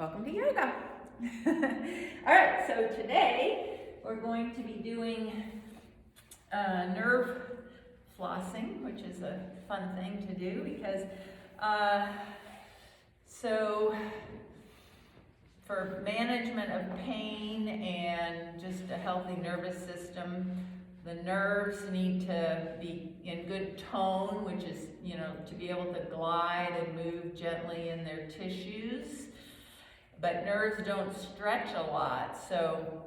Welcome to yoga. All right, so today we're going to be doing nerve flossing, which is a fun thing to do because so for management of pain and just a healthy nervous system, the nerves need to be in good tone, which is, to be able to glide and move gently in their tissues. But nerves don't stretch a lot, so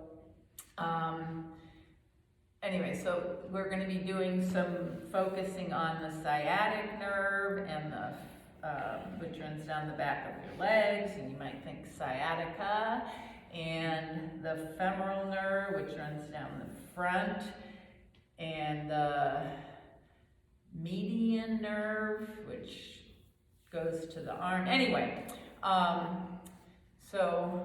anyway, so we're going to be doing some focusing on the sciatic nerve and the which runs down the back of your legs, and you might think sciatica, and the femoral nerve, which runs down the front, and the median nerve, which goes to the arm. Anyway. So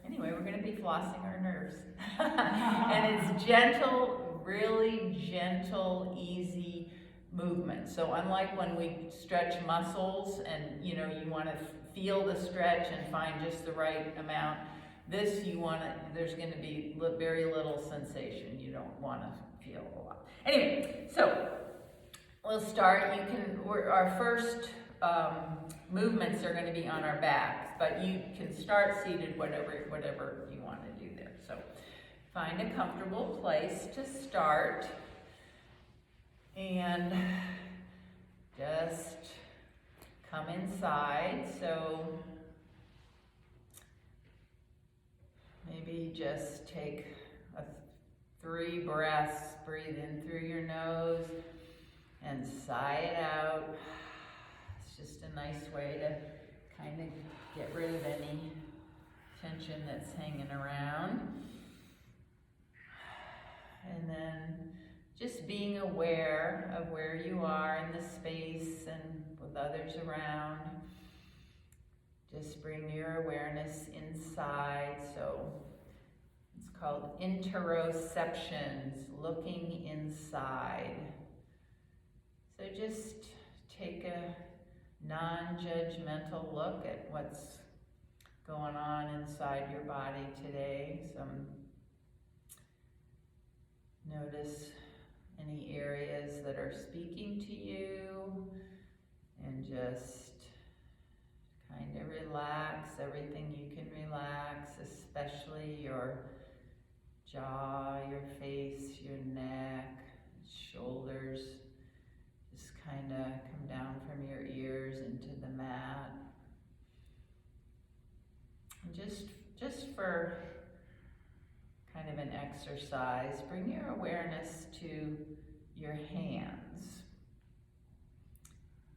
anyway, we're going to be flossing our nerves. And it's gentle, really gentle, easy movement. So unlike when we stretch muscles and you want to feel the stretch and find just the right amount, this there's going to be very little sensation. You don't want to feel a lot. Anyway, so we'll start. Our first movements are going to be on our backs, but you can start seated, whatever you want to do there. So find a comfortable place to start and just come inside. So maybe just take 3 breaths, breathe in through your nose and sigh it out. It's just a nice way to kind of get rid of any tension that's hanging around. And then just being aware of where you are in the space and with others around. Just bring your awareness inside. So it's called interoceptions, looking inside. So just take a non-judgmental look at what's going on inside your body today. Notice any areas that are speaking to you, and just kind of relax everything you can relax, especially your jaw, your face, your neck, shoulders. Just kind of come down from your ears into the mat. And just for kind of an exercise, bring your awareness to your hands.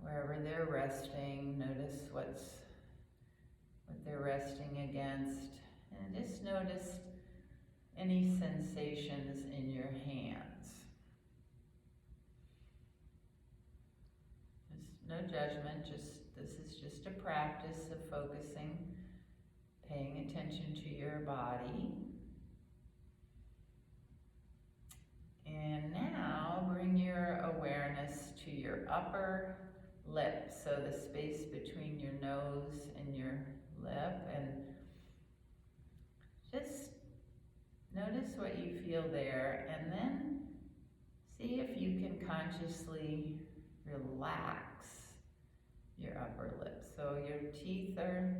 Wherever they're resting, notice what they're resting against, and just notice any sensations in your hands. No judgment, this is just a practice of focusing, paying attention to your body. And now bring your awareness to your upper lip, so the space between your nose and your lip, and just notice what you feel there, and then see if you can consciously relax your upper lip. So your teeth are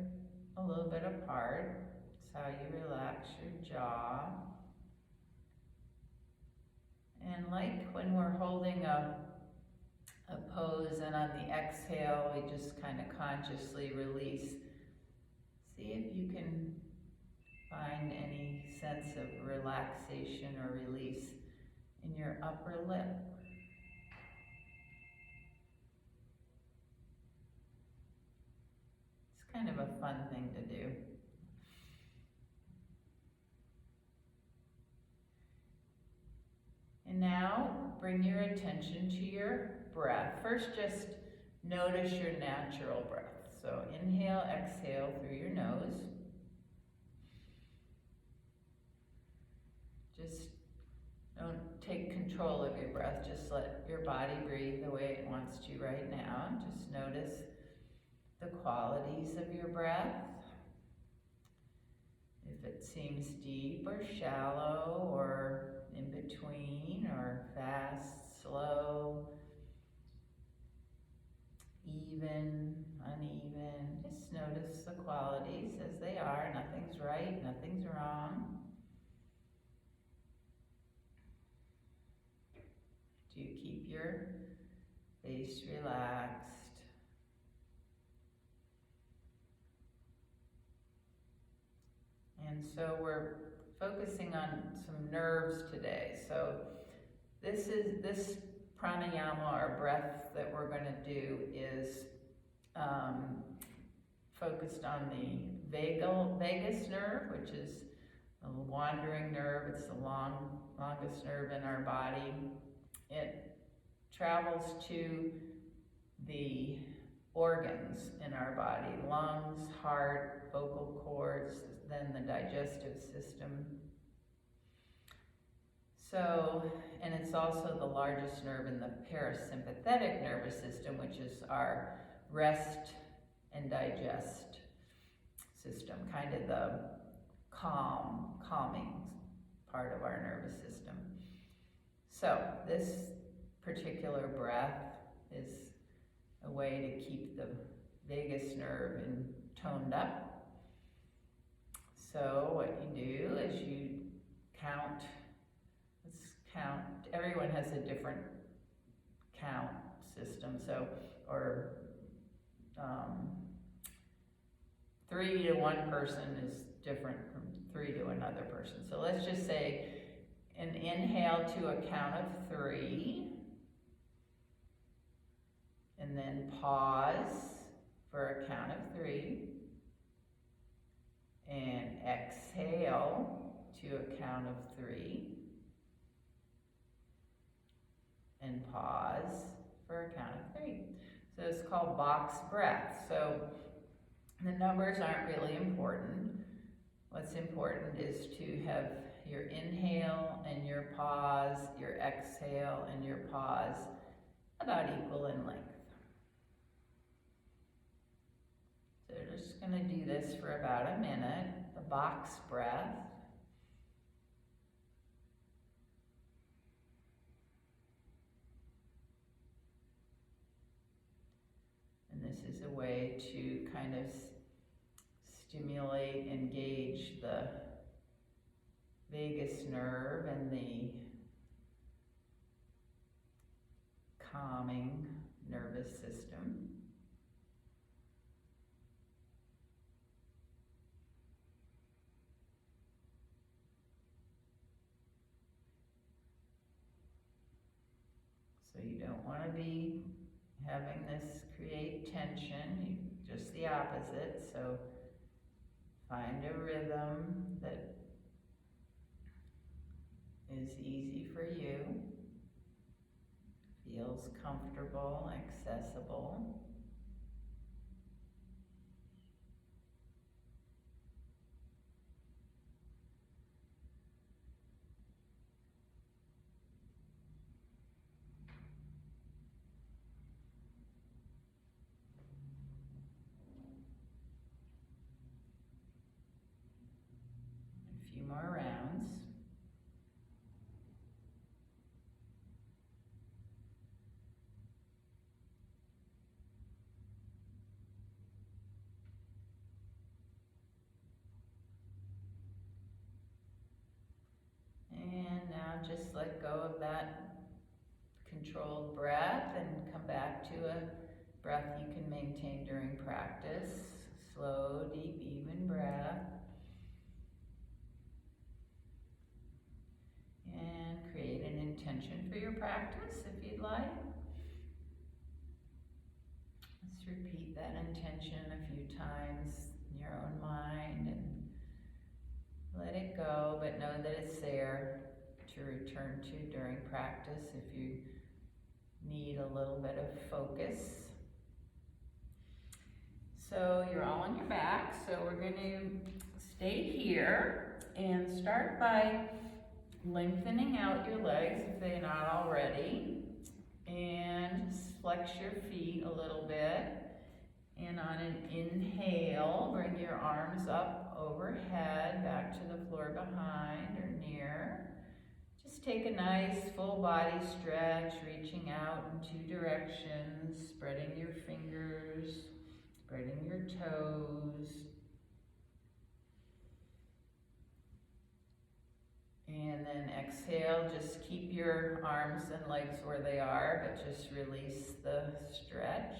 a little bit apart. It's how you relax your jaw. And like when we're holding a pose, and on the exhale, we just kind of consciously release. See if you can find any sense of relaxation or release in your upper lip. Kind of a fun thing to do. And now bring your attention to your breath. First, just notice your natural breath. So inhale, exhale through your nose. Just don't take control of your breath. Just let your body breathe the way it wants to right now. Just notice the qualities of your breath. that seems deep or shallow or in between or fast, slow, even, uneven. Just notice the qualities as they are. Nothing's right, nothing's wrong. Do you keep your face relaxed? And so we're focusing on some nerves today. So this pranayama or breath that we're going to do is focused on the vagus nerve, which is a wandering nerve. It's the longest nerve in our body. It travels to the organs in our body: lungs, heart, vocal cords, then the digestive system. So, and it's also the largest nerve in the parasympathetic nervous system, which is our rest and digest system, kind of the calming part of our nervous system. So this particular breath is a way to keep the vagus nerve toned up. So what you do is you count. Let's count. Everyone has a different count system. So, or 3 to one person is different from 3 to another person. So let's just say an inhale to a count of 3, and then pause for a count of 3, and exhale to a count of 3, and pause for a count of 3. So it's called box breath. So the numbers aren't really important. What's important is to have your inhale and your pause, your exhale and your pause about equal in length. So we're just going to do this for about a minute, the box breath. And this is a way to kind of stimulate, engage the vagus nerve and the calming nervous system. So you don't want to be having this create tension, just the opposite. So find a rhythm that is easy for you, feels comfortable, accessible. A few more rounds. And now just let go of that controlled breath and come back to a breath you can maintain during practice. Slow, deep, even breath. And create an intention for your practice if you'd like. Let's repeat that intention a few times in your own mind and let it go, but know that it's there to return to during practice if you need a little bit of focus. So you're all on your back, so we're going to stay here and start by lengthening out your legs if they're not already, and flex your feet a little bit. And on an inhale, bring your arms up overhead, back to the floor behind or near. Just take a nice full body stretch, reaching out in two directions, spreading your fingers, spreading your toes. And then exhale, just keep your arms and legs where they are, but just release the stretch.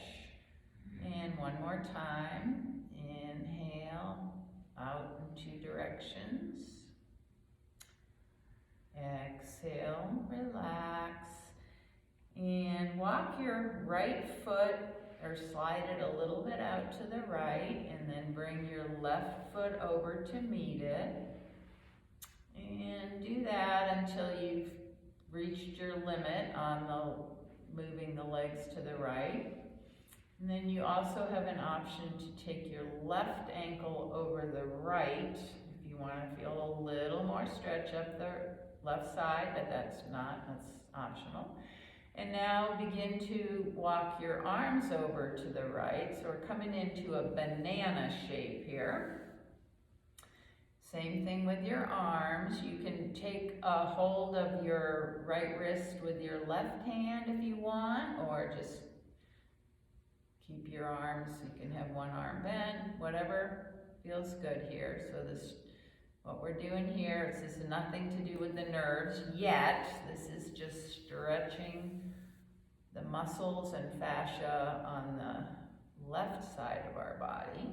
And one more time, inhale, out in two directions. Exhale, relax. And walk your right foot, or slide it a little bit out to the right, and then bring your left foot over to meet it. And do that until you've reached your limit on moving the legs to the right. And then you also have an option to take your left ankle over the right if you want to feel a little more stretch up the left side, but that's optional. And now begin to walk your arms over to the right. So we're coming into a banana shape here. Same thing with your arms. You can take a hold of your right wrist with your left hand if you want, or just keep your arms. You can have one arm bent, whatever feels good here. So what we're doing here, this is nothing to do with the nerves yet. This is just stretching the muscles and fascia on the left side of our body.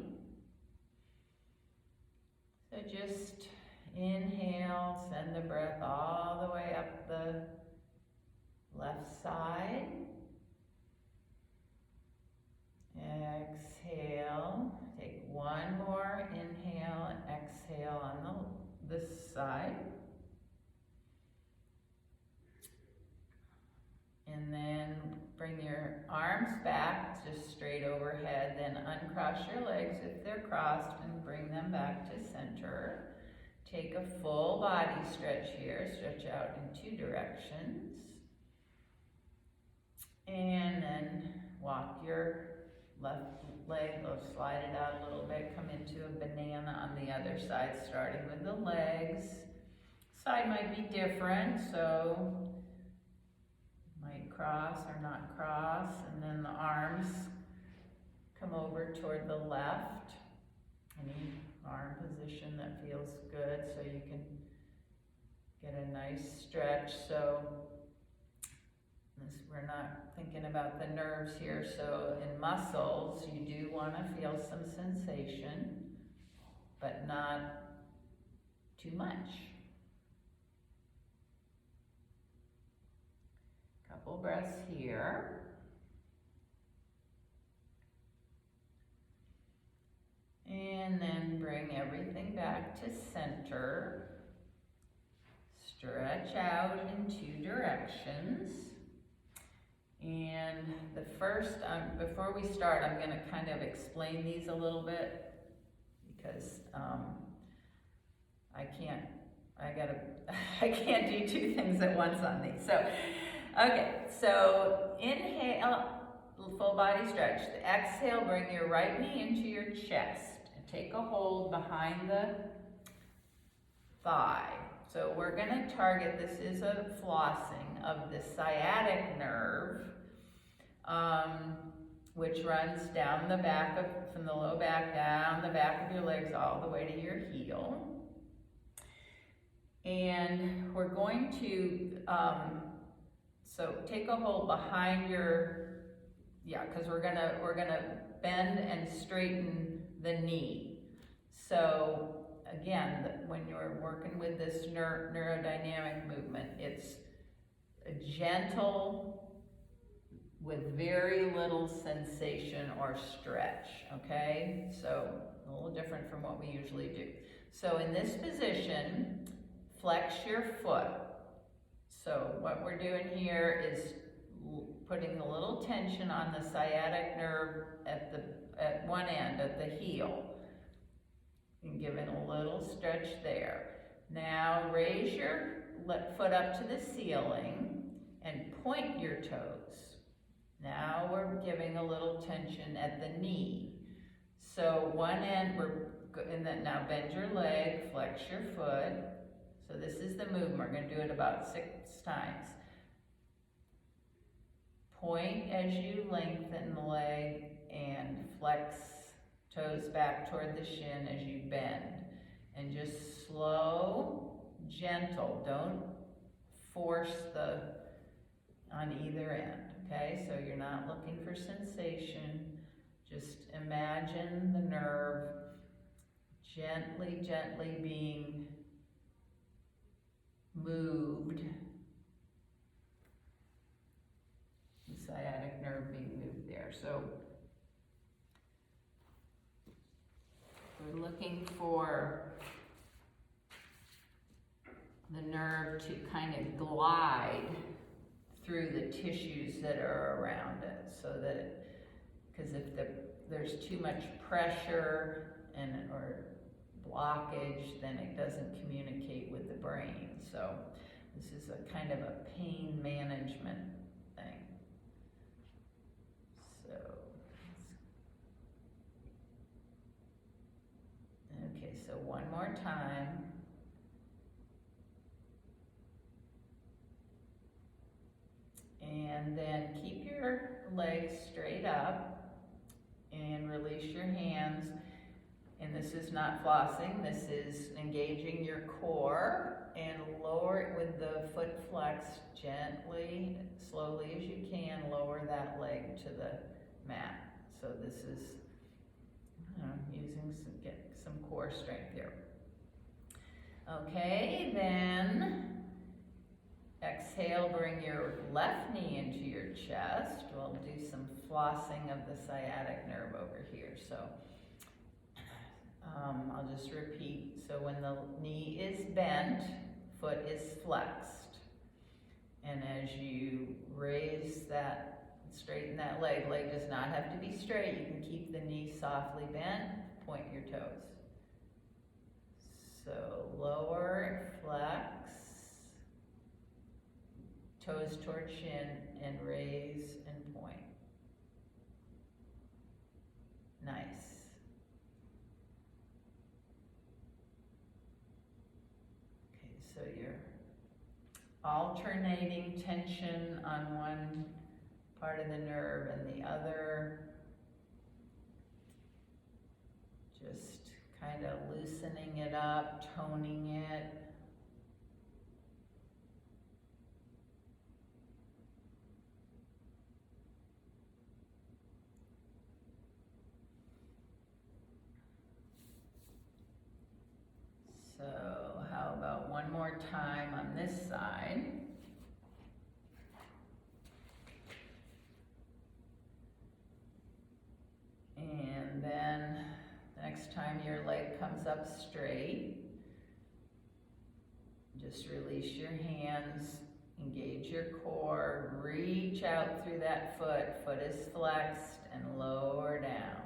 So just inhale, send the breath all the way up the left side. Exhale, take one more inhale and exhale on this side. And then bring your arms back just straight overhead, then uncross your legs if they're crossed and bring them back to center. Take a full body stretch here, stretch out in two directions. And then walk your left leg, slide it out a little bit, come into a banana on the other side, starting with the legs. Side might be different, so might cross or not cross, and then the arms come over toward the left. Any arm position that feels good, so you can get a nice stretch. So we're not thinking about the nerves here, so in muscles you do want to feel some sensation, but not too much. Couple breaths here. And then bring everything back to center. Stretch out in two directions. And the first, before we start, I'm going to kind of explain these a little bit because I can't do two things at once on these. So, okay, so inhale, full body stretch. Exhale, bring your right knee into your chest and take a hold behind the thigh. So we're going to target, this is a flossing of the sciatic nerve, which runs down the back from the low back, down the back of your legs all the way to your heel. And we're going to, so take a hold behind because we're gonna bend and straighten the knee. So again, when you're working with this neurodynamic movement, it's a gentle with very little sensation or stretch, okay? So a little different from what we usually do. So in this position, flex your foot. So what we're doing here is putting a little tension on the sciatic nerve at one end, at the heel, and giving a little stretch there. Now raise your foot up to the ceiling and point your toes. Now we're giving a little tension at the knee. So one end, we're and then now bend your leg, flex your foot. So this is the movement. We're going to do it about 6 times. Point as you lengthen the leg and flex toes back toward the shin as you bend. And just slow, gentle. Don't force on either end, okay? So you're not looking for sensation. Just imagine the nerve gently, gently being moved. The sciatic nerve being moved there. So we're looking for the nerve to kind of glide through the tissues that are around it, so that because if there's too much pressure or blockage, then it doesn't communicate with the brain. So this is a kind of a pain management thing. So, okay, so one more time. And then keep your legs straight up and release your hands. And this is not flossing, this is engaging your core, and lower it with the foot flexed gently, slowly as you can, lower that leg to the mat. So this is using get some core strength here. Okay, then exhale, bring your left knee into your chest. We'll do some flossing of the sciatic nerve over here. So I'll just repeat. So when the knee is bent, foot is flexed. And as you raise that, straighten that leg does not have to be straight. You can keep the knee softly bent, point your toes. So lower, flex, toes toward shin, and raise and point. Nice. Okay, so you're alternating tension on one part of the nerve and the other. Just kind of loosening it up, toning it. So how about one more time on this side? And then next time your leg comes up straight, just release your hands, engage your core, reach out through that foot. Foot is flexed and lower down.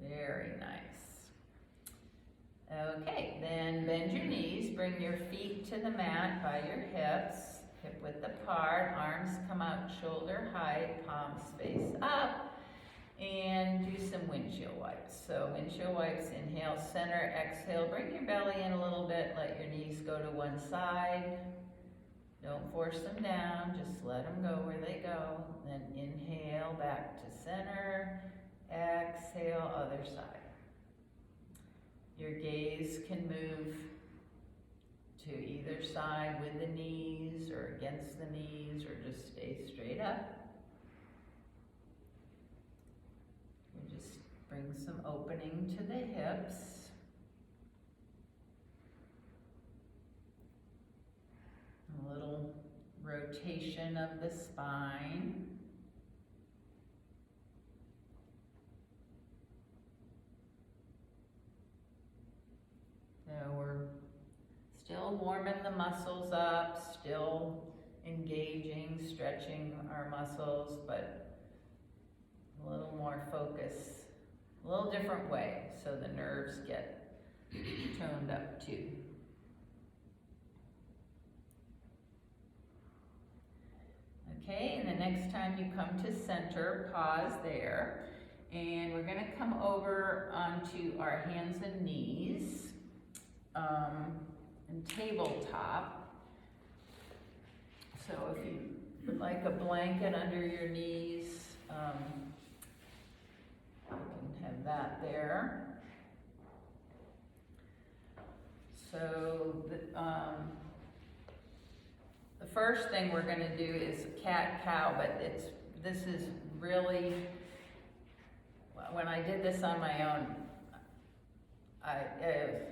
Very nice. Okay, then bend your knees, bring your feet to the mat by your hips, hip width apart, arms come out shoulder height, palms face up, and do some windshield wipes. So windshield wipes, inhale, center, exhale, bring your belly in a little bit, let your knees go to one side. Don't force them down, just let them go where they go. Then inhale, back to center. Exhale, other side. Your gaze can move to either side with the knees or against the knees, or just stay straight up. You just bring some opening to the hips. A little rotation of the spine. So we're still warming the muscles up, still engaging, stretching our muscles, but a little more focus, a little different way, so the nerves get toned up too. Okay, and the next time you come to center, pause there. And we're gonna come over onto our hands and knees and tabletop. So if you would like a blanket under your knees, you can have that there. So the first thing we're going to do is cat-cow, but this is really, when I did this on my own,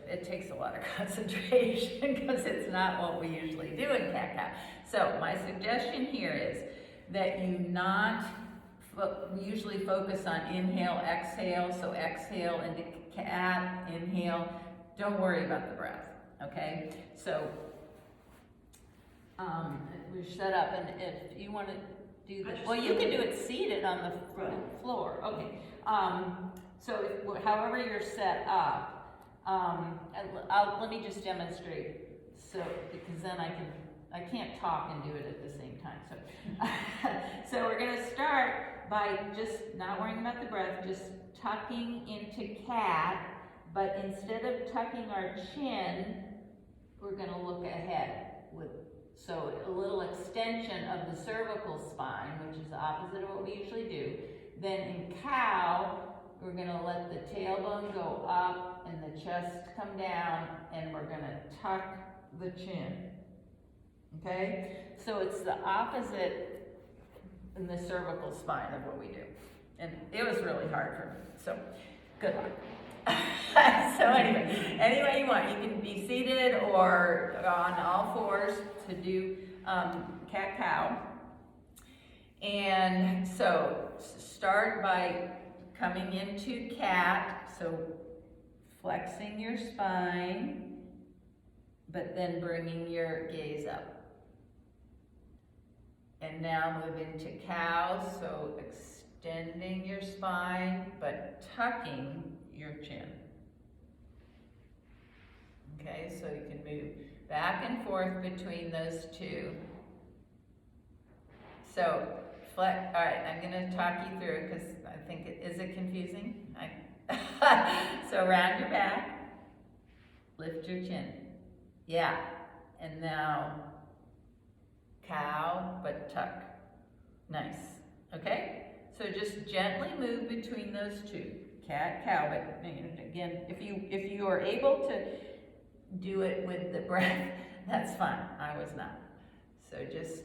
it takes a lot of concentration because it's not what we usually do in cat-cow. So my suggestion here is that you not we usually focus on inhale, exhale. So exhale into cat, inhale. Don't worry about the breath, okay? So we're set up, and if you want to do this, well, you can do it seated on the floor. Okay. So however you're set up, let me just demonstrate. So because then I can't talk and do it at the same time. So so we're going to start by just not worrying about the breath, just tucking into cat. But instead of tucking our chin, we're going to look ahead so a little extension of the cervical spine, which is the opposite of what we usually do. Then in cow, we're going to let the tailbone go up and the chest come down, and we're going to tuck the chin. Okay? So it's the opposite in the cervical spine of what we do. And it was really hard for me. So good luck. So anyway, any way you want. You can be seated or on all fours to do cat-cow. And so start by coming into cat, so flexing your spine, but then bringing your gaze up. And now move into cow, so extending your spine, but tucking your chin. Okay, so you can move back and forth between those two. So, all right, I'm going to talk you through because I think is it confusing? So round your back, lift your chin. Yeah, and now cow, but tuck. Nice. Okay, so just gently move between those two. Cat, cow, but again, if you are able to do it with the breath, that's fine. I was not. So just,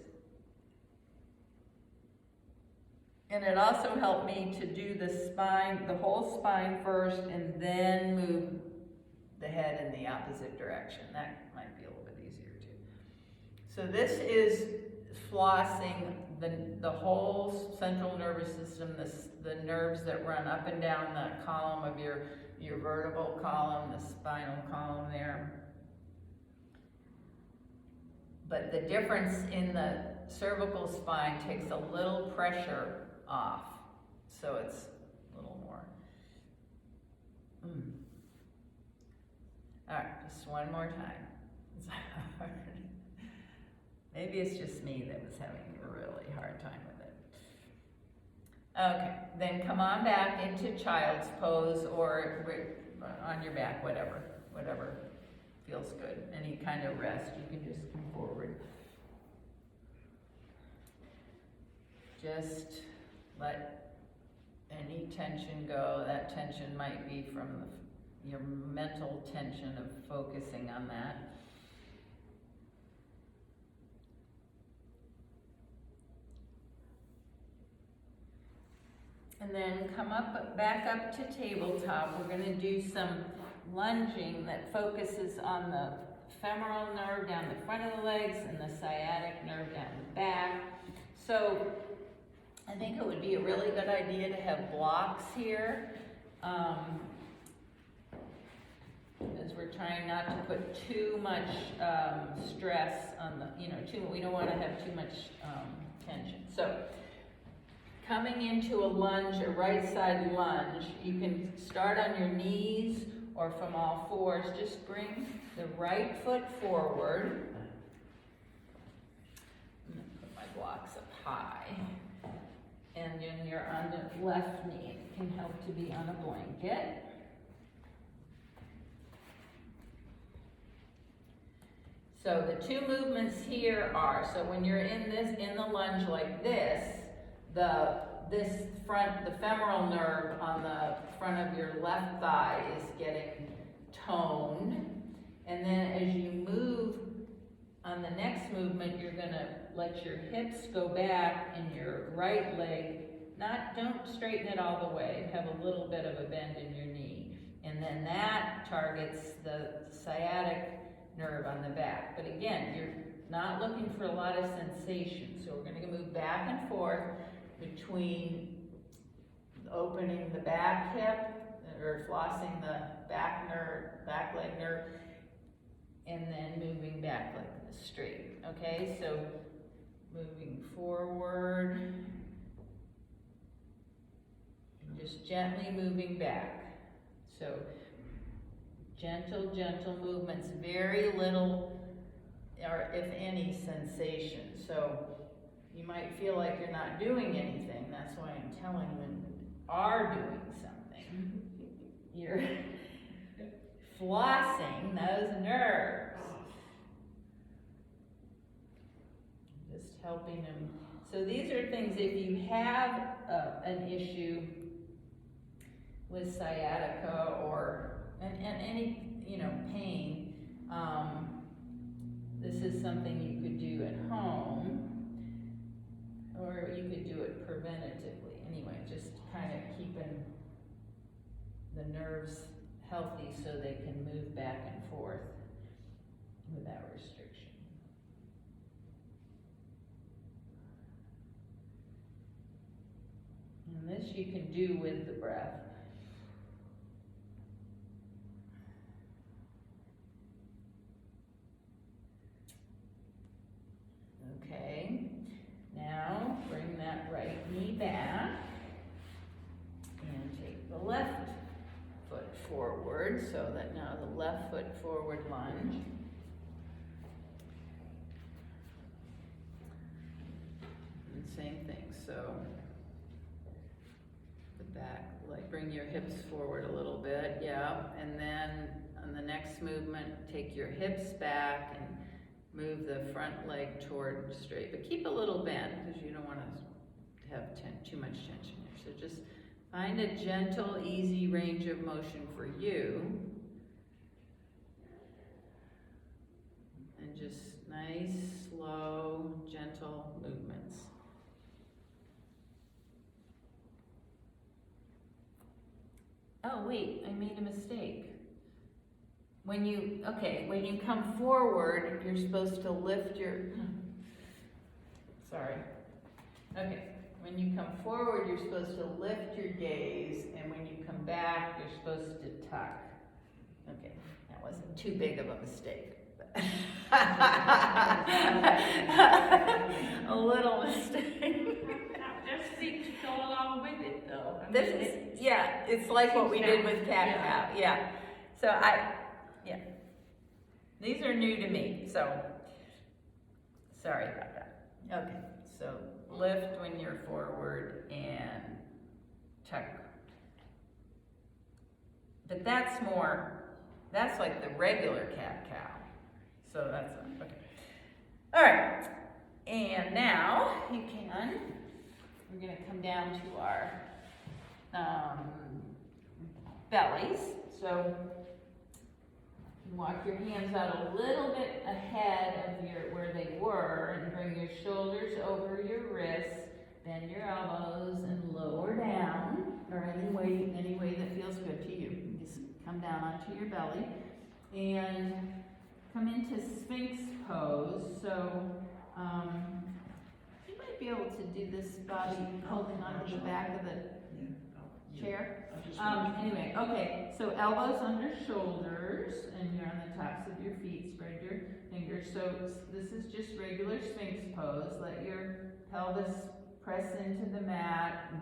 and it also helped me to do the spine, the whole spine first, and then move the head in the opposite direction. That might be a little bit easier too. So this is flossing the whole central nervous system, the nerves that run up and down the column of your vertebral column, the spinal column there. But the difference in the cervical spine takes a little pressure off. So it's a little more. All right, just one more time. It's hard. Maybe it's just me that was having a really hard time with it. Okay, then come on back into child's pose or on your back, whatever feels good. Any kind of rest, you can just come forward. Just let any tension go. That tension might be from your mental tension of focusing on that. And then come back up to tabletop. We're going to do some lunging that focuses on the femoral nerve down the front of the legs and the sciatic nerve down the back. So I think it would be a really good idea to have blocks here, as we're trying not to put too much stress on the, we don't want to have too much tension. So coming into a lunge, a right side lunge, you can start on your knees or from all fours. Just bring the right foot forward. I'm going to put my blocks up high. And then you're on the left knee. It can help to be on a blanket. So the two movements here are, so when you're in the lunge like this, the femoral nerve on the front of your left thigh is getting toned. And then as you move on the next movement, you're gonna let your hips go back and your right leg, don't straighten it all the way, have a little bit of a bend in your knee. And then that targets the sciatic nerve on the back. But again, you're not looking for a lot of sensation. So we're gonna move back and forth between opening the back hip, or flossing the back leg nerve, and then moving back like this straight. Okay, so moving forward, and just gently moving back. So gentle, gentle movements, very little, or if any, sensation. So you might feel like you're not doing anything. That's why I'm telling you when you are doing something. You're flossing those nerves. Just helping them. So these are things, if you have an issue with sciatica or and any pain, this is something you could do at home, or you could do it preventatively. Anyway, just kind of keeping the nerves healthy so they can move back and forth without restriction. And this you can do with the breath. Okay, now bring that right knee back and take the left foot forward, so that now the left foot forward lunge. And same thing, so the back, like bring your hips forward a little bit, yeah, and then on the next movement, take your hips back and move the front leg toward straight, but keep a little bend because you don't want to have too much tension here. So just find a gentle, easy range of motion for you. And just nice, slow, gentle movements. Oh wait, I made a mistake. When you come forward, you're supposed to lift your, sorry. Okay, when you come forward, you're supposed to lift your gaze, and when you come back, you're supposed to tuck. Okay, that wasn't too big of a mistake. A little mistake. Just seems to go along with it, though. It's like what we did with cat-cow, yeah. So these are new to me, so sorry about that. Okay, so lift when you're forward and tuck. But that's like the regular cat-cow. So that's, okay. All right, and now we're gonna come down to our bellies. So walk your hands out a little bit ahead of where they were, and bring your shoulders over your wrists, bend your elbows and lower down, or any way that feels good to you. Just come down onto your belly and come into Sphinx pose. So you might be able to do this, Bobby, holding onto the back of the chair. Anyway, okay, so elbows under shoulders, and you're on the tops of your feet, spread your fingers. So this is just regular Sphinx pose. Let your pelvis press into the mat,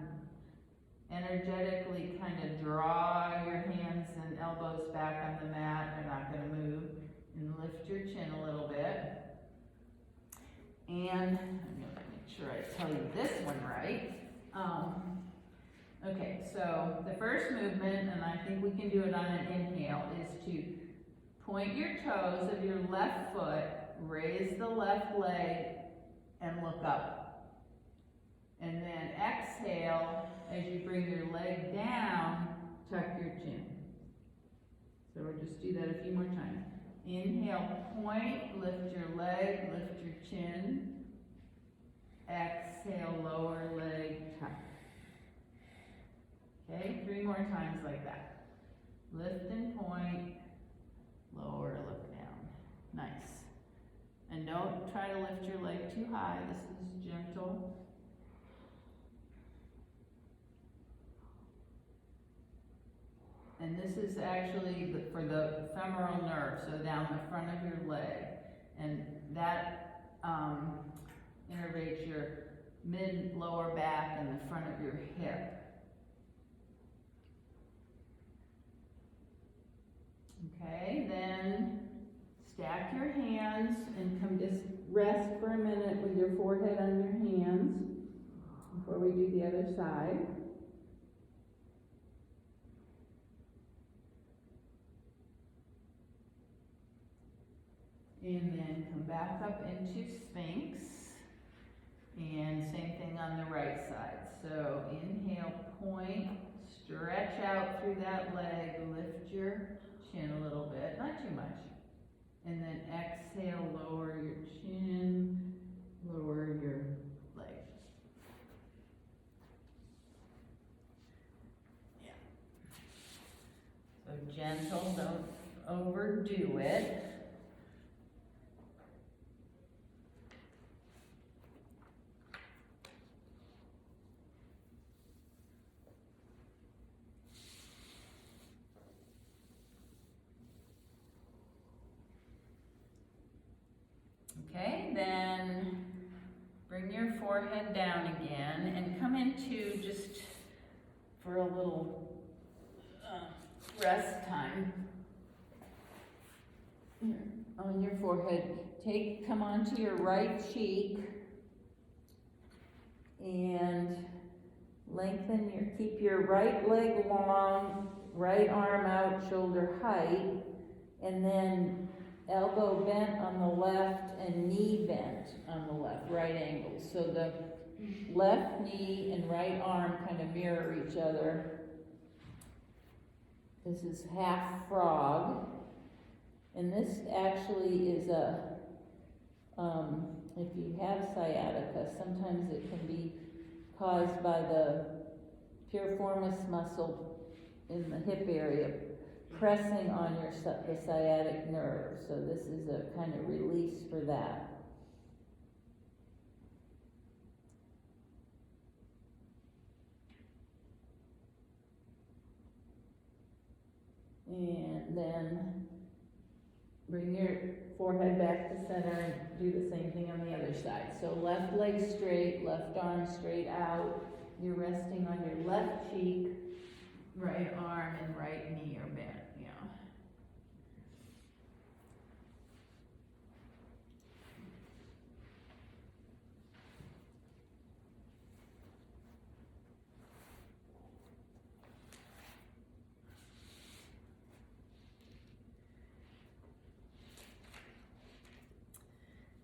and energetically kind of draw your hands and elbows back on the mat. They're not going to move. And lift your chin a little bit. And I'm going to make sure I tell you so the first movement, and I think we can do it on an inhale, is to point your toes of your left foot, raise the left leg, and look up. And then exhale, as you bring your leg down, tuck your chin. So we'll just do that a few more times. Inhale, point, lift your leg, lift your chin. Exhale, lower leg, tuck. Okay, 3 more times like that. Lift and point, lower, look down. Nice. And don't try to lift your leg too high. This is gentle. And this is actually for the femoral nerve, so down the front of your leg. And that innervates your mid-lower back and the front of your hip. Okay, then stack your hands and come just rest for a minute with your forehead on your hands before we do the other side. And then come back up into Sphinx. And same thing on the right side. So inhale, point, stretch out through that leg, lift your chin a little bit, not too much. And then exhale, lower your chin, lower your leg. Yeah. So gentle, don't overdo it. Okay, then bring your forehead down again and come into just for a little rest time. Here, on your forehead, come onto your right cheek and keep your right leg long, right arm out, shoulder height, and then elbow bent on the left and knee bent on the left, right angles. So the left knee and right arm kind of mirror each other. This is half frog. And this actually is if you have sciatica, sometimes it can be caused by the piriformis muscle in the hip area pressing on the sciatic nerve. So this is a kind of release for that. And then bring your forehead back to center and do the same thing on the other side. So left leg straight, left arm straight out. You're resting on your left cheek, right arm and right knee are bent. Yeah.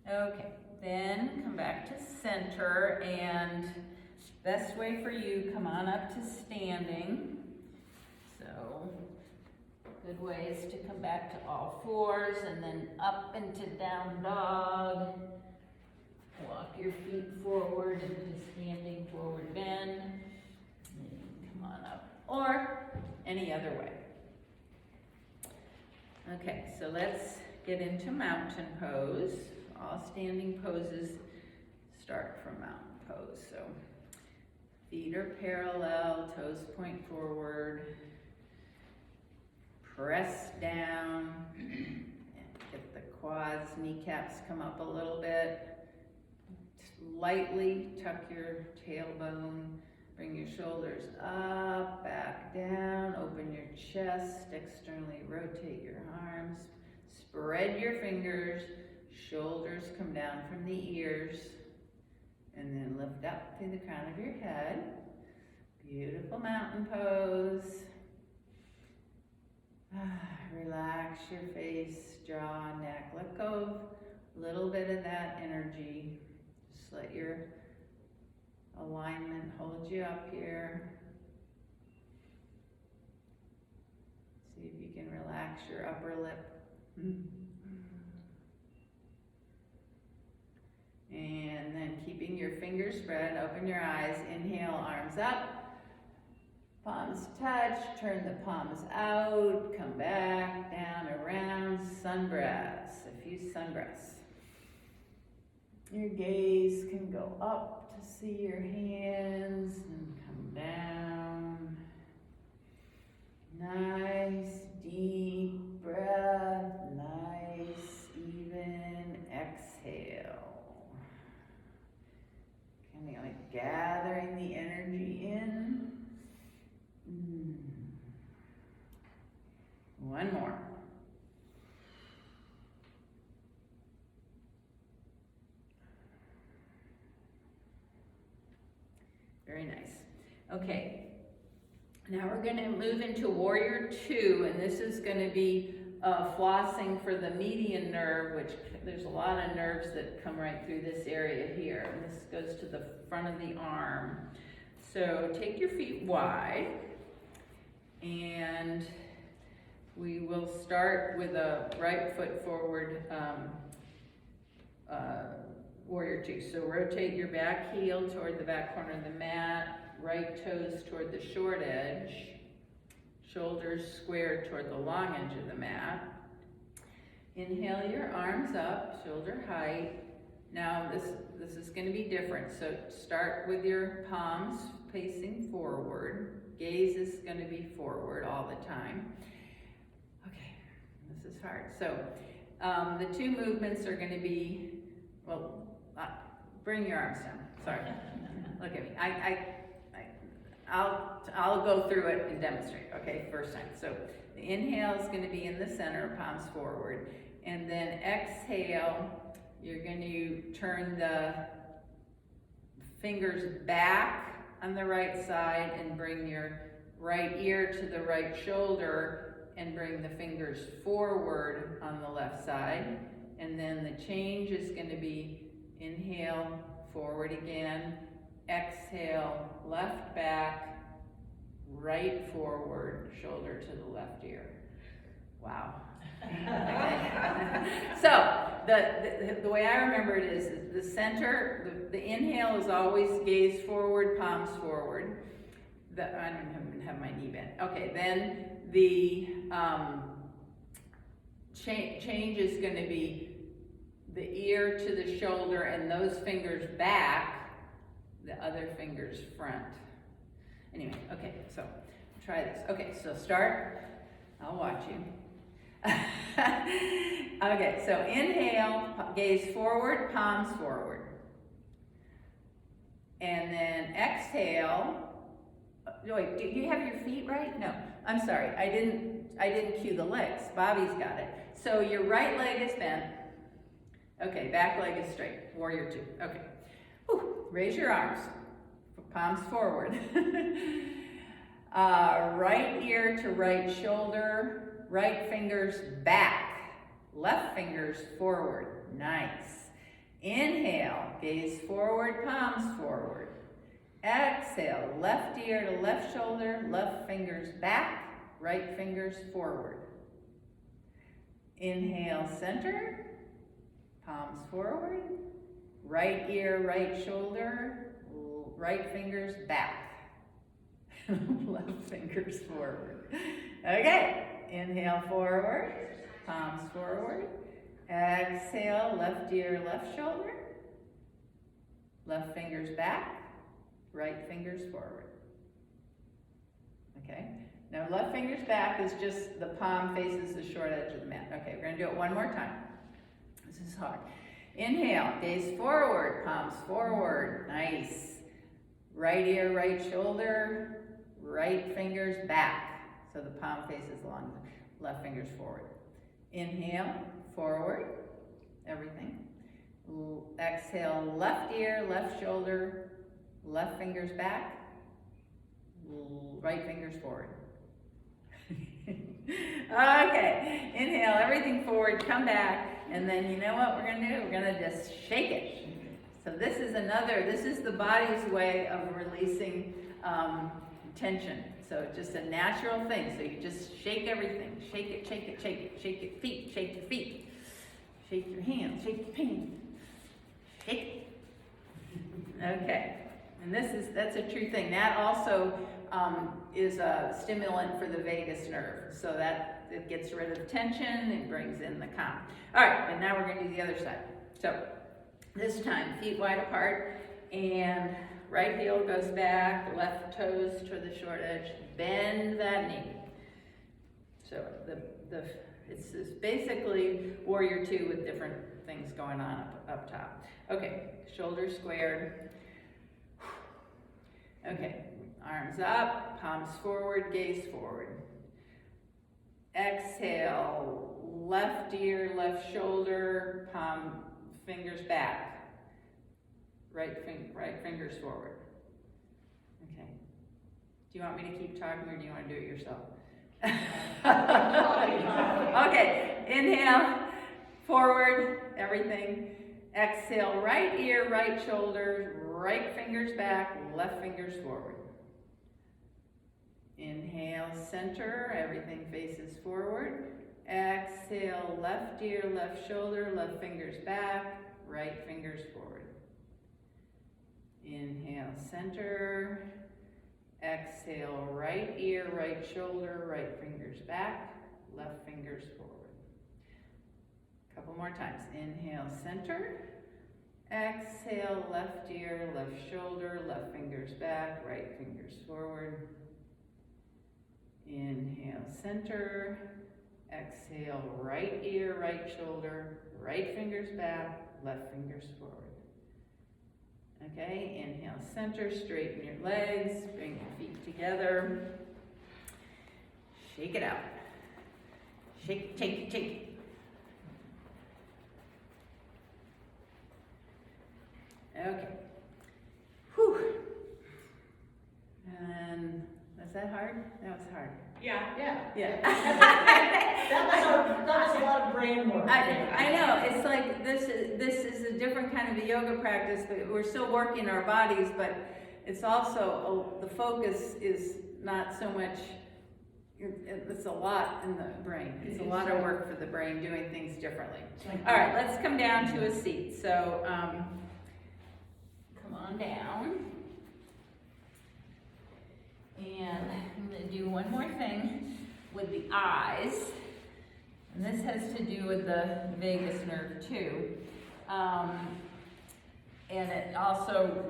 Okay, then come back to center, and best way for you, come on up to standing. So, good way is to come back to all fours and then up into down dog. Walk your feet forward into standing forward bend. And come on up, or any other way. Okay, so let's get into mountain pose. All standing poses start from mountain pose. So feet are parallel, toes point forward, press down, and get the quads, kneecaps come up a little bit. Lightly tuck your tailbone, bring your shoulders up, back down, open your chest, externally rotate your arms, spread your fingers, shoulders come down from the ears, and then lift up through the crown of your head. Beautiful mountain pose. Relax your face, jaw, neck. Let go of a little bit of that energy. Just let your alignment hold you up here. See if you can relax your upper lip. And then keeping your fingers spread, open your eyes, inhale, arms up, palms touch, turn the palms out, come back, down, around, sun breaths, a few sun breaths. Your gaze can go up to see your hands and come down. Nice deep breath, nice even exhale. Kind of like gathering the energy in. One more. Very nice. Okay. Now we're going to move into Warrior 2, and this is going to be flossing for the median nerve, which there's a lot of nerves that come right through this area here. And this goes to the front of the arm. So take your feet wide, and we will start with a right foot forward Warrior 2. So rotate your back heel toward the back corner of the mat, right toes toward the short edge, shoulders squared toward the long edge of the mat. Inhale your arms up, shoulder height. Now this is going to be different. So start with your palms facing forward. Gaze is going to be forward all the time. Okay, this is hard. So the two movements are going to be, well, bring your arms down. Sorry. Look at me. I'll go through it and demonstrate. Okay, first time. So the inhale is going to be in the center, palms forward, and then exhale. You're going to turn the fingers back on the right side and bring your right ear to the right shoulder and bring the fingers forward on the left side. And then the change is going to be inhale, forward again, exhale, left back, right forward, shoulder to the left ear. Wow. Okay. So the way I remember it is the center, the inhale is always gaze forward, palms forward. I don't even have my knee bent. Okay, then the change is going to be the ear to the shoulder and those fingers back, the other fingers front. Anyway, okay, so try this. Okay, so start. I'll watch you. Okay, so inhale, gaze forward, palms forward. And then exhale. Wait, do you have your feet right? No, I'm sorry. I didn't cue the legs. Bobby's got it. So your right leg is bent. Okay, back leg is straight. Warrior 2. Okay. Whew. Raise your arms. Palms forward. Right ear to right shoulder. Right fingers back. Left fingers forward. Nice. Inhale. Gaze forward. Palms forward. Exhale. Left ear to left shoulder. Left fingers back. Right fingers forward. Inhale, center. Palms forward, right ear, right shoulder, right fingers back, left fingers forward. Okay, inhale forward, palms forward, exhale, left ear, left shoulder, left fingers back, right fingers forward. Okay, now left fingers back is just the palm faces the short edge of the mat. Okay, we're going to do it one more time. This is hard. Inhale, gaze forward, palms forward. Nice. Right ear, right shoulder, right fingers back. So the palm faces along, left fingers forward. Inhale, forward, everything. Exhale, left ear, left shoulder, left fingers back, right fingers forward. Okay, inhale everything forward, come back, and then you know what we're gonna do? We're gonna just shake it. So this is the body's way of releasing tension. So just a natural thing. So you just shake everything. Shake it, shake it, shake it. Shake your feet, shake your feet. Shake your hands, shake your hands. Shake it. Okay. And that's a true thing. That also is a stimulant for the vagus nerve. So that it gets rid of tension and brings in the calm. All right, and now we're going to do the other side. So this time, feet wide apart, and right heel goes back, left toes to the short edge, bend that knee. So it's basically warrior two with different things going on up top. Okay, shoulders squared. Okay, arms up, palms forward, gaze forward. Exhale, left ear, left shoulder, palm, fingers back. Right fingers forward. Okay. Do you want me to keep talking or do you want to do it yourself? Okay, inhale, forward, everything. Exhale, right ear, right shoulder, right fingers back, left fingers forward. Inhale, center, everything faces forward. Exhale, left ear, left shoulder, left fingers back, right fingers forward. Inhale, center. Exhale, right ear, right shoulder, right fingers back, left fingers forward. A couple more times. Inhale, center. Exhale, left ear, left shoulder, left fingers back, right fingers forward. Inhale, center. Exhale, right ear, right shoulder, right fingers back, left fingers forward. Okay, inhale, center, straighten your legs, bring your feet together. Shake it out. Shake, shake, shake. Okay. Whew. And was that hard? That was hard. Yeah. Yeah. That was a lot of brain work. I know, it's like this is a different kind of a yoga practice, but we're still working our bodies, but it's also, the focus is not so much, it's a lot in the brain. It's a lot of work for the brain doing things differently. All right, let's come down to a seat. So, come on down. And I'm going to do one more thing with the eyes. And this has to do with the vagus nerve too. And it also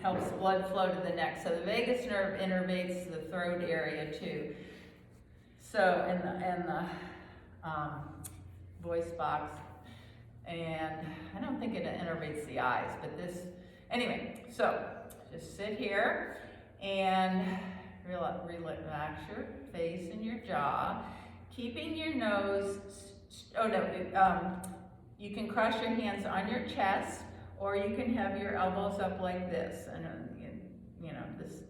helps blood flow to the neck. So the vagus nerve innervates the throat area too. So, and the voice box. And I don't think it innervates the eyes, but anyway, so just sit here. And relax your face and your jaw, keeping your nose, you can cross your hands on your chest, or you can have your elbows up like this, and this,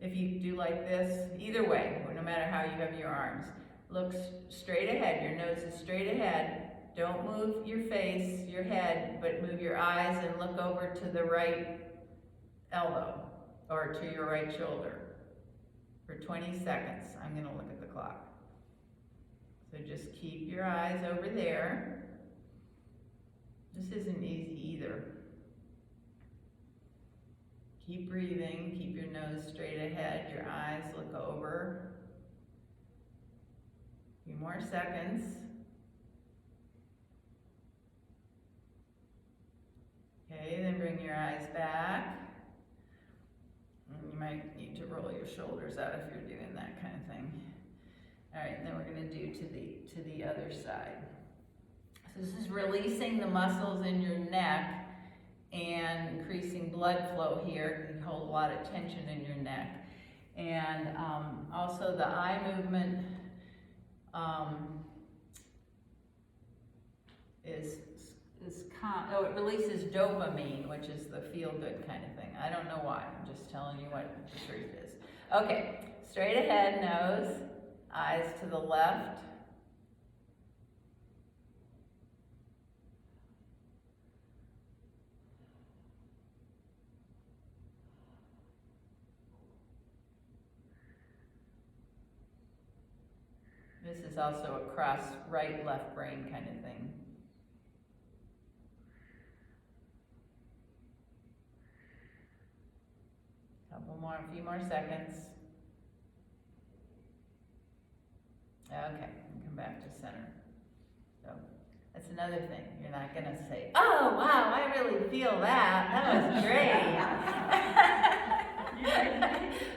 if you do like this, either way, or no matter how you have your arms, look straight ahead, your nose is straight ahead, don't move your face, your head, but move your eyes and look over to the right elbow. Or to your right shoulder for 20 seconds. I'm going to look at the clock. So just keep your eyes over there. This isn't easy either. Keep breathing, keep your nose straight ahead, your eyes look over. A few more seconds. Okay, then bring your eyes back. You might need to roll your shoulders out if you're doing that kind of thing. All right, and then we're going to do to the other side. So this is releasing the muscles in your neck and increasing blood flow here. You hold a lot of tension in your neck. And also the eye movement is it releases dopamine, which is the feel-good kind of thing. I don't know why, I'm just telling you what the truth is. Okay, straight ahead nose, eyes to the left. This is also a cross right, left brain kind of thing. A few more seconds. Okay, and come back to center. So that's another thing. You're not gonna say, "Oh wow, I really feel that. That was great."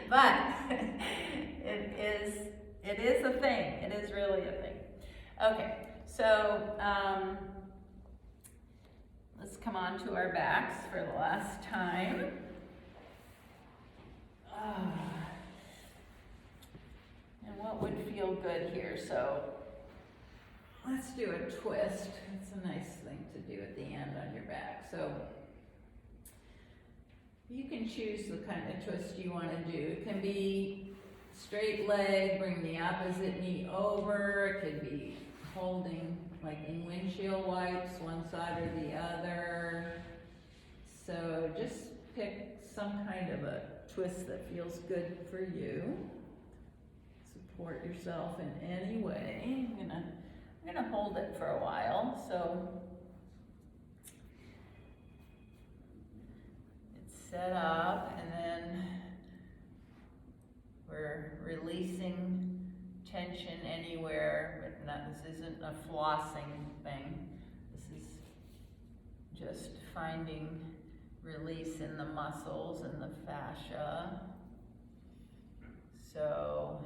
But it is a thing. It is really a thing. Okay, so let's come on to our backs for the last time. And what would feel good here? So let's do a twist. It's a nice thing to do at the end on your back. So you can choose the kind of twist you want to do. It can be straight leg, bring the opposite knee over. It could be holding like in windshield wipes, one side or the other. So just pick some kind of a twist that feels good for you. Support yourself in any way. I'm gonna hold it for a while. So it's set up, and then we're releasing tension anywhere. But this isn't a flossing thing. This is just finding release in the muscles and the fascia. So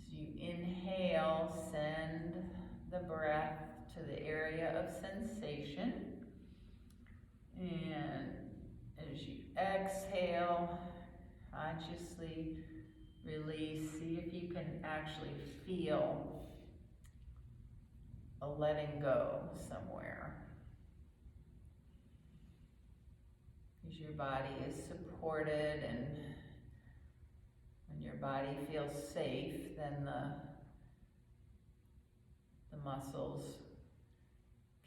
as you inhale, send the breath to the area of sensation. And as you exhale, consciously release. See if you can actually feel a letting go somewhere. As your body is supported, and when your body feels safe, then the muscles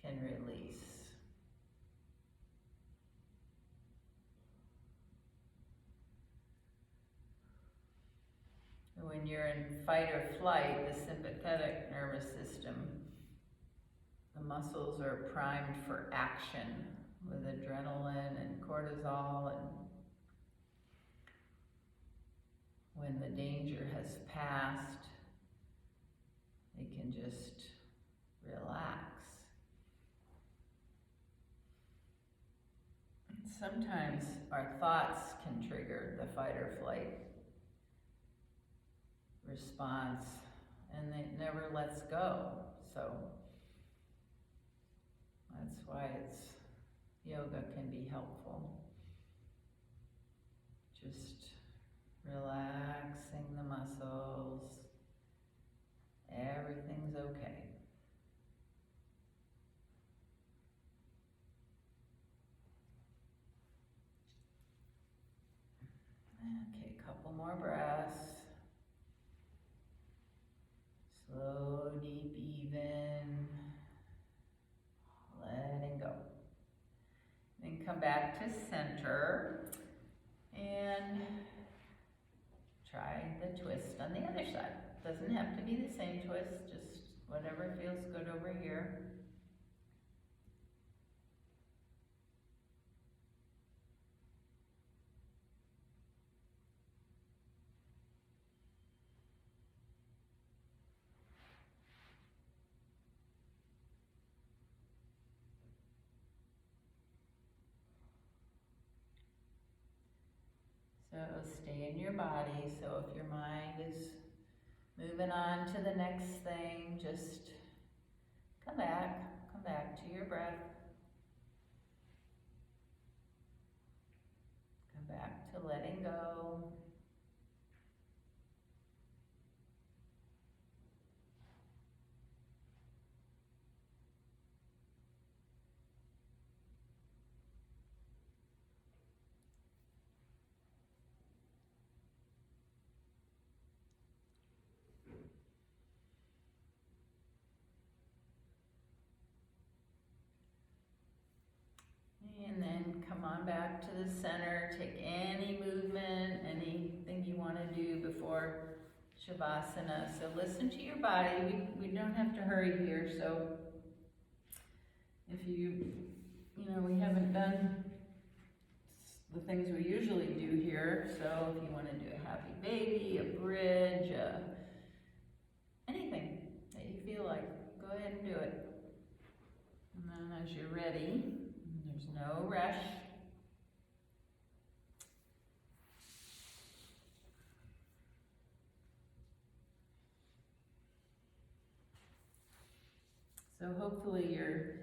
can release. When you're in fight or flight, the sympathetic nervous system, the muscles are primed for action with adrenaline and cortisol, and when the danger has passed, they can just relax. Sometimes our thoughts can trigger the fight or flight response, and it never lets go. So that's why yoga can be helpful. Just relaxing the muscles. Everything's okay. Okay, a couple more breaths. Slow, deep, even. Letting go. Then come back to center and try the twist on the other side. Doesn't have to be the same twist, just whatever feels good over here. So stay in your body. So if your mind is moving on to the next thing, just come back to your breath. Come back to letting go. on back to the center. Take any movement, anything you want to do before Shavasana. So listen to your body. We don't have to hurry here. So if you know, we haven't done the things we usually do here. So if you want to do a happy baby, a bridge, anything that you feel like, go ahead and do it. And then as you're ready, there's no rush. So hopefully you're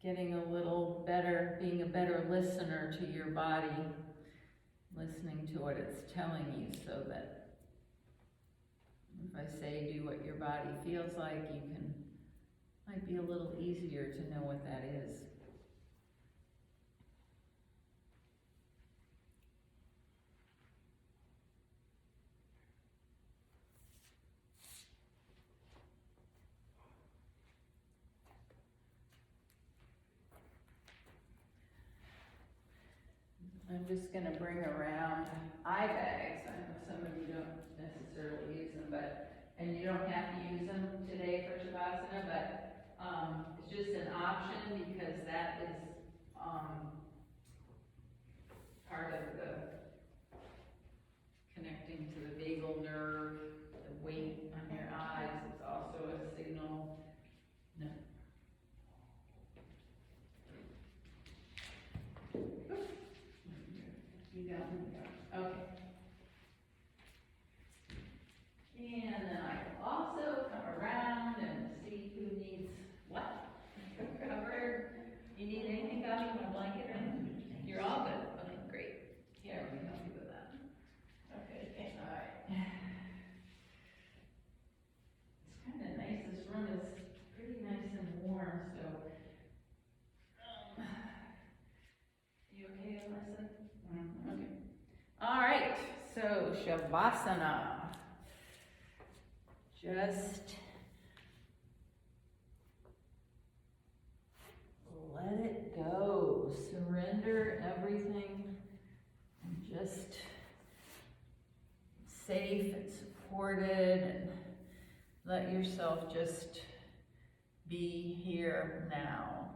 getting a little better, being a better listener to your body, listening to what it's telling you, so that if I say do what your body feels like, you can, might be a little easier to know what that is. I'm just going to bring around eye bags. I know some of you don't necessarily use them, and you don't have to use them today for Shavasana, but it's just an option because that is part of the connecting to the vagal nerve, the weight on your eyes. It's also a signal. No. You got it. Okay. And then I will also come around and see who needs what. Cover. You need anything, Gosh? You want a blanket or anything? You're all good. Okay, great. Here, we can help you with that. Okay, thanks. All right. It's kind of nice. This room is pretty nice and warm, so. You okay, Alyssa? Okay. All right, so Shavasana. Just let it go. Surrender everything and just safe and supported, and let yourself just be here now.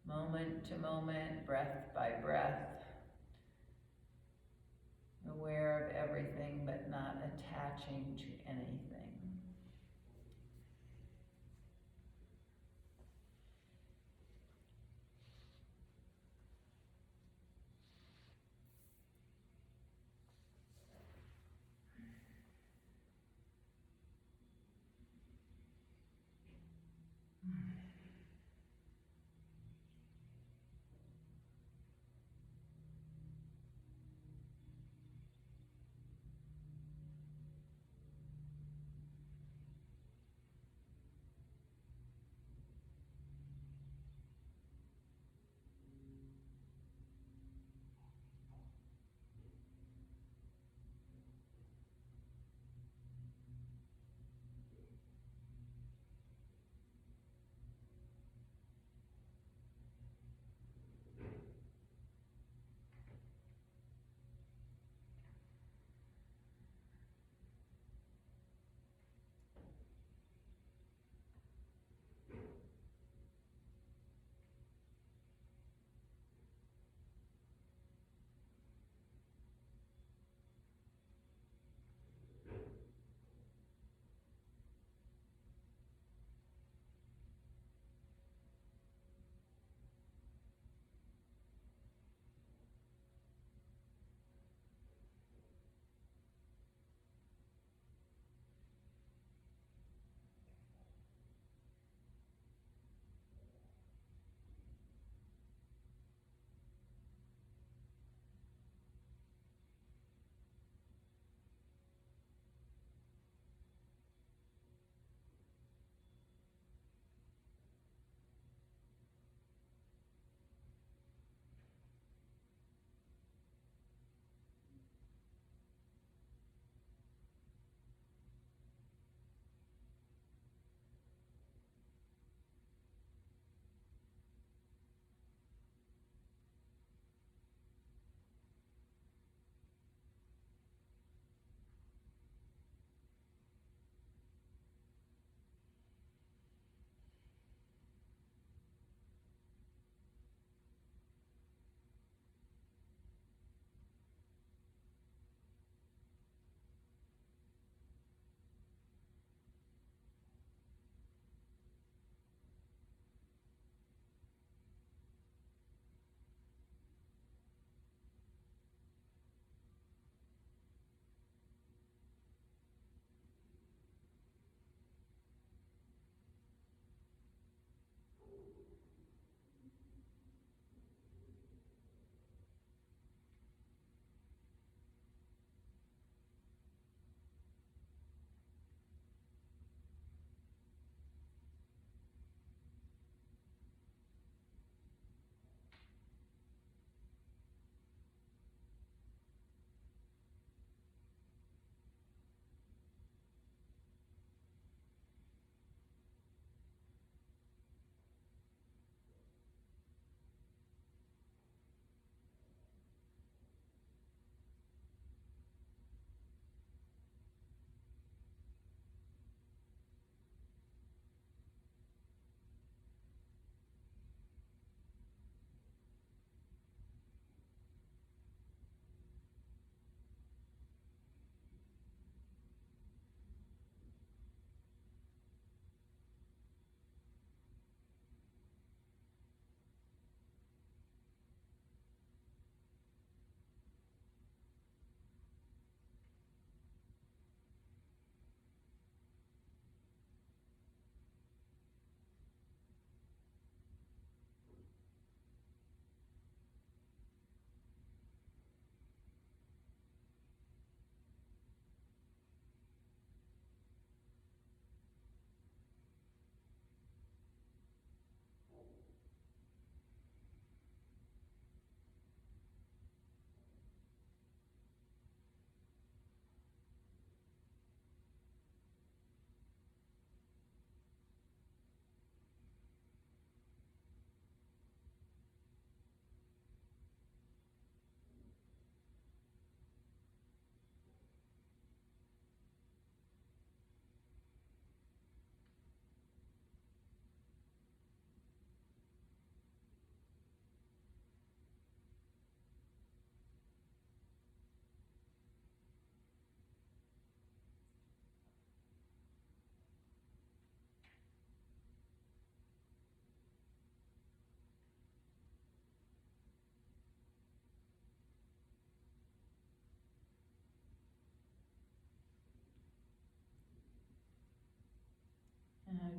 Moment to moment, breath by breath. Aware of everything, but not attaching to anything.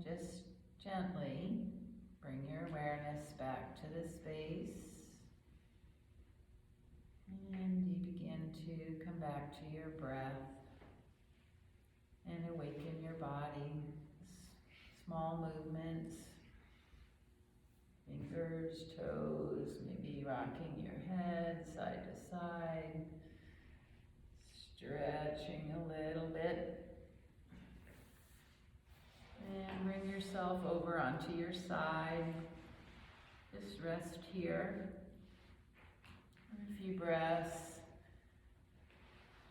just gently bring your awareness back to the space. And you begin to come back to your breath and awaken your body. Small movements, fingers, toes, maybe rocking your head side to side, stretching a little bit. And bring yourself over onto your side. Just rest here. A few breaths.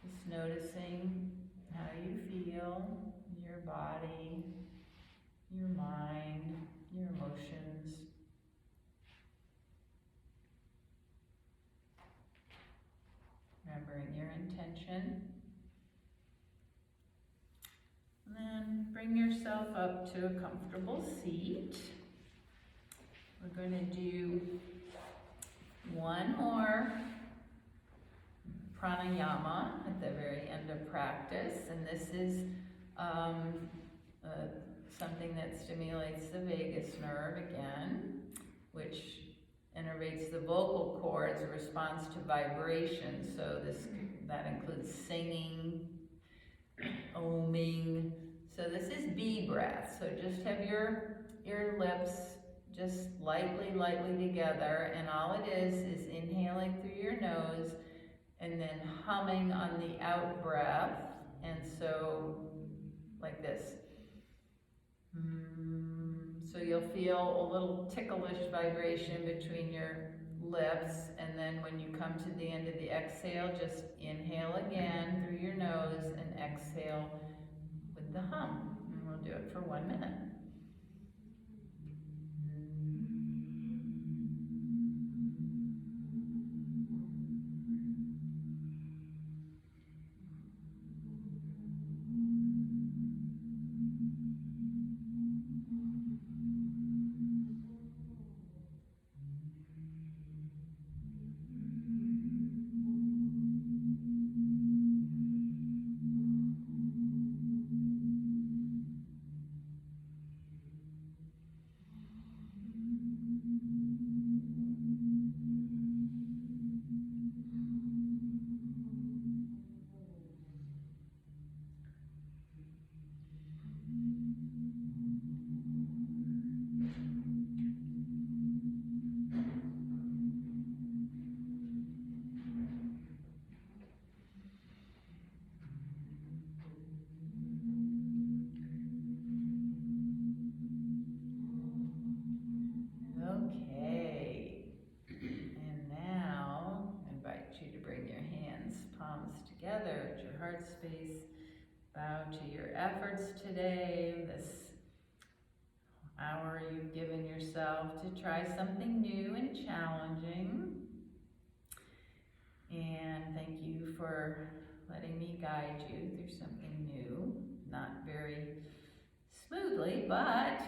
Just noticing how you feel, your body, your mind, your emotions. Remembering your intention. And then bring yourself up to a comfortable seat. We're going to do one more pranayama at the very end of practice, and this is something that stimulates the vagus nerve again, which innervates the vocal cords, responds to vibration. So that includes singing, oming. So this is B breath. So just have your lips just lightly together, and all it is inhaling through your nose and then humming on the out breath. And so like this. So you'll feel a little ticklish vibration between your lips, and then when you come to the end of the exhale, just inhale again through your nose and exhale with the hum. And we'll do it for 1 minute. Okay, and now I invite you to bring your hands, palms together at your heart space. Bow to your efforts today, this hour you've given yourself to try something new and challenging. And thank you for letting me guide you through something new. Not very smoothly, but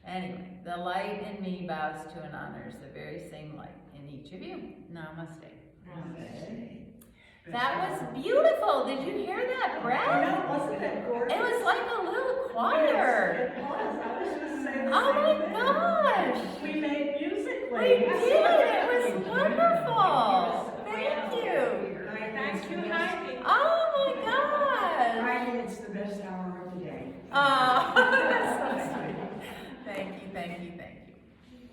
anyway, the light in me bows to and honors the very same light in each of you. Namaste. Namaste. That was beautiful. Did you hear that breath? Wasn't that gorgeous? It was like a little choir. It was. I was just saying the Oh same my thing. gosh. We made music. We did. It was wonderful. Thank you. Thank you, Heidi. Oh my gosh. Friday, it's the best hour of the day. Oh, that's so sweet. Thank you, thank you, thank you.